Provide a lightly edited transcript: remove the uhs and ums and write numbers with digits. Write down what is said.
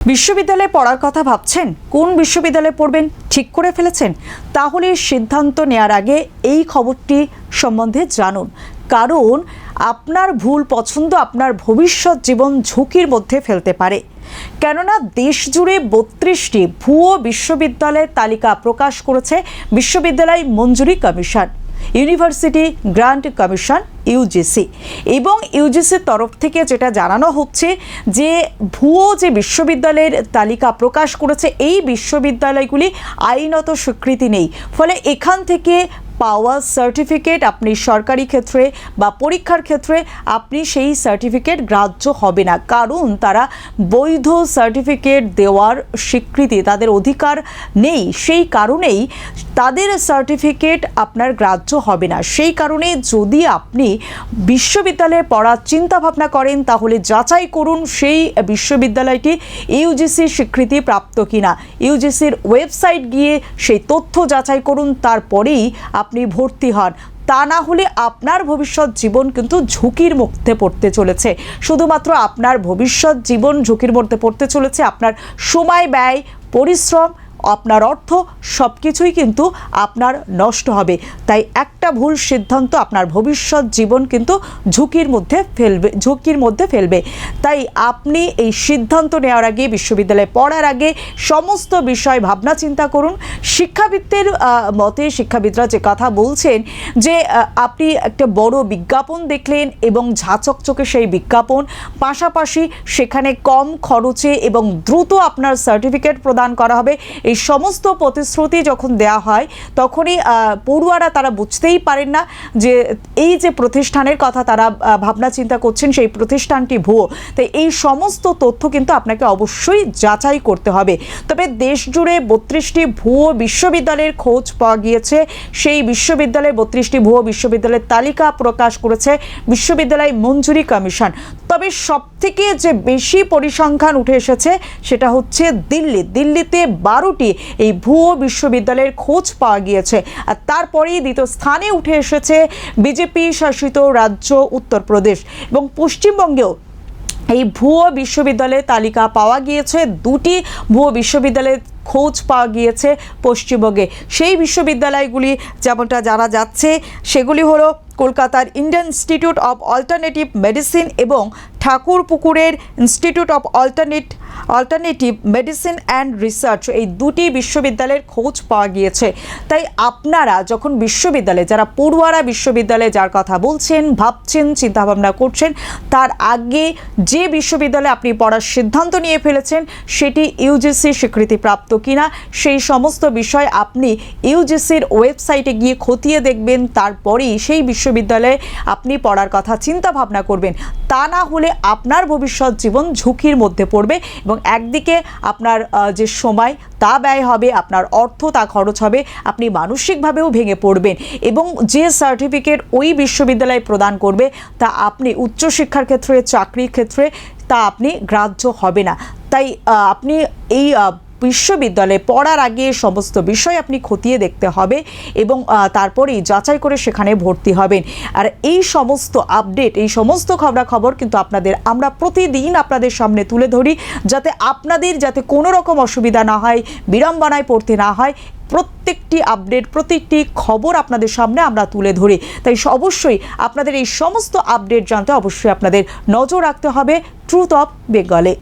বিশ্ববিদ্যালয়ে পড়ার কথা ভাবছেন? কোন বিশ্ববিদ্যালয়ে পড়বেন ঠিক করে ফেলেছেন? তাহলে সিদ্ধান্ত নেওয়ার আগে এই খবরটি সম্বন্ধে জানুন, কারণ আপনার ভুল পছন্দ আপনার ভবিষ্যৎ জীবন ঝুঁকির মধ্যে ফেলতে পারে। কেননা দেশ জুড়ে 32টি ভুয়ো বিশ্ববিদ্যালয়ের তালিকা প্রকাশ করেছে বিশ্ববিদ্যালয় মঞ্জুরি commission, university grant commission UGC, এবং ইউজিসির তরফ থেকে যেটা জানানো হচ্ছে যে ভুয়ো যে বিশ্ববিদ্যালয়ের তালিকা প্রকাশ করেছে এই বিশ্ববিদ্যালয়গুলি আইনত স্বীকৃতি নেই, ফলে এখান থেকে পাওয়া সার্টিফিকেট আপনি সরকারি ক্ষেত্রে বা পরীক্ষার ক্ষেত্রে আপনি সেই সার্টিফিকেট গ্রাহ্য হবে না, কারণ তারা বৈধ সার্টিফিকেট দেওয়ার স্বীকৃতি তাদের অধিকার নেই। সেই কারণেই তাদের সার্টিফিকেট আপনার গ্রাহ্য হবে না। সেই কারণে যদি আপনি বিশ্ববিদ্যালয়ে পড়ার চিন্তা ভাবনা করেন তাহলে যাচাই করুন সেই বিশ্ববিদ্যালয়টি ইউজিসি স্বীকৃতি প্রাপ্ত কিনা। ইউজিসির ওয়েবসাইট গিয়ে সেই তথ্য যাচাই করুন, তারপরেই আপনি ভর্তি হন। তা না হলে আপনার ভবিষ্যৎ জীবন কিন্তু ঝুঁকির মধ্যে পড়তে চলেছে। শুধুমাত্র আপনার ভবিষ্যৎ জীবন ঝুঁকির মধ্যে পড়তে চলেছে, আপনার সময় ব্যয়, পরিশ্রম, আপনার অর্থ সব কিছুই কিন্তু আপনার নষ্ট হবে। তাই একটা ভুল সিদ্ধান্ত আপনার ভবিষ্যৎ জীবন কিন্তু ঝুঁকির মধ্যে ফেলবে। তাই আপনি এই সিদ্ধান্ত নেওয়ার আগে, বিশ্ববিদ্যালয়ে পড়ার আগে সমস্ত বিষয় ভাবনা চিন্তা করুন। শিক্ষাবিদদের মতে, শিক্ষাবিদরা যে কথা বলছেন যে আপনি একটা বড় বিজ্ঞাপন দেখলেন এবং ঝাঁচকচকে সেই বিজ্ঞাপন, পাশাপাশি সেখানে কম খরচে এবং দ্রুত আপনার সার্টিফিকেট প্রদান করা হবে, এই সমস্ত প্রতিশ্রুতি যখন দেওয়া হয় তখনই পড়ুয়ারা তারা বুঝতেই পারেন না যে এই যে প্রতিষ্ঠানের কথা তারা ভাবনা চিন্তা করছেন সেই প্রতিষ্ঠানটি ভুয়ো। তাই এই সমস্ত তথ্য কিন্তু আপনাকে অবশ্যই যাচাই করতে হবে। তবে দেশ জুড়ে 32টি ভুয়ো বিশ্ববিদ্যালয়ের খোঁজ পাওয়া গিয়েছে। সেই বিশ্ববিদ্যালয়ে 32টি ভুয়ো বিশ্ববিদ্যালয়ের তালিকা প্রকাশ করেছে বিশ্ববিদ্যালয় মঞ্জুরি কমিশন। তবে সবথেকে যে বেশি পরিসংখ্যান উঠে এসেছে সেটা হচ্ছে দিল্লিতে 12টি এই ভুয়ো বিশ্ববিদ্যালয়ের খোঁজ পাওয়া গিয়েছে। আর তারপরেই দ্বিতীয় স্থানে উঠে এসেছে বিজেপি শাসিত রাজ্য উত্তরপ্রদেশ, এবং পশ্চিমবঙ্গেও এই ভুয়ো বিশ্ববিদ্যালয়ের তালিকা পাওয়া গিয়েছে। 2টি ভুয়ো বিশ্ববিদ্যালয়ের খোঁজ পাওয়া গিয়েছে পশ্চিমবঙ্গে। সেই বিশ্ববিদ্যালয়গুলি যেমনটা জানা যাচ্ছে সেগুলি হলো কলকাতার Indian institute of alternative medicine এবং ঠাকুরপুকুরের institute of alternative medicine and research. এই 2টি বিশ্ববিদ্যালয়ের খোঁজ পাওয়া গিয়েছে। তাই আপনারা যখন বিশ্ববিদ্যালয়ে, যারা পড়ুয়ারা বিশ্ববিদ্যালয়ে যার কথা বলছেন, ভাবছেন, চিন্তাভাবনা করছেন, তার আগে যে বিশ্ববিদ্যালয়ে আপনি পড়ার সিদ্ধান্ত নিয়ে ফেলেছেন সেটি ইউজিসি স্বীকৃতিপ্রাপ্ত কিনা সেই সমস্ত বিষয় আপনি ইউজিসির ওয়েবসাইটে গিয়ে খতিয়ে দেখবেন। তারপরেই সেই বিশ্ববিদ্যালয়ে আপনি পড়ার কথা চিন্তা ভাবনা করবেন। তা না হলে আপনার ভবিষ্যৎ জীবন ঝুঁকির মধ্যে পড়বে এবং একদিকে আপনার যে সময় তা ব্যয় হবে, আপনার অর্থ তা খরচ হবে, আপনি মানসিকভাবেও ভেঙে পড়বেন, এবং যে সার্টিফিকেট ওই বিশ্ববিদ্যালয় প্রদান করবে তা আপনি উচ্চশিক্ষার ক্ষেত্রে, চাকরির ক্ষেত্রে তা আপনি গ্রাহ্য হবে না। তাই আপনি এই বিশ্ববিদ্যালয়ে পড়ার আগে সমস্ত বিষয় আপনি খতিয়ে দেখতে হবে এবং তারপরেই যাচাই করে সেখানে ভর্তি হবেন। আর এই সমস্ত আপডেট, এই সমস্ত খবরাখবর কিন্তু আমরা প্রতিদিন আপনাদের সামনে তুলে ধরি, যাতে কোনো রকম অসুবিধা না হয়, বিড়ম্বনায় পড়তে না হয়। প্রত্যেকটি আপডেট, প্রত্যেকটি খবর আপনাদের সামনে আমরা তুলে ধরি। তাই অবশ্যই আপনাদের এই সমস্ত আপডেট জানতে অবশ্যই আপনাদের নজর রাখতে হবে ট্রুথ অফ বেঙ্গলে।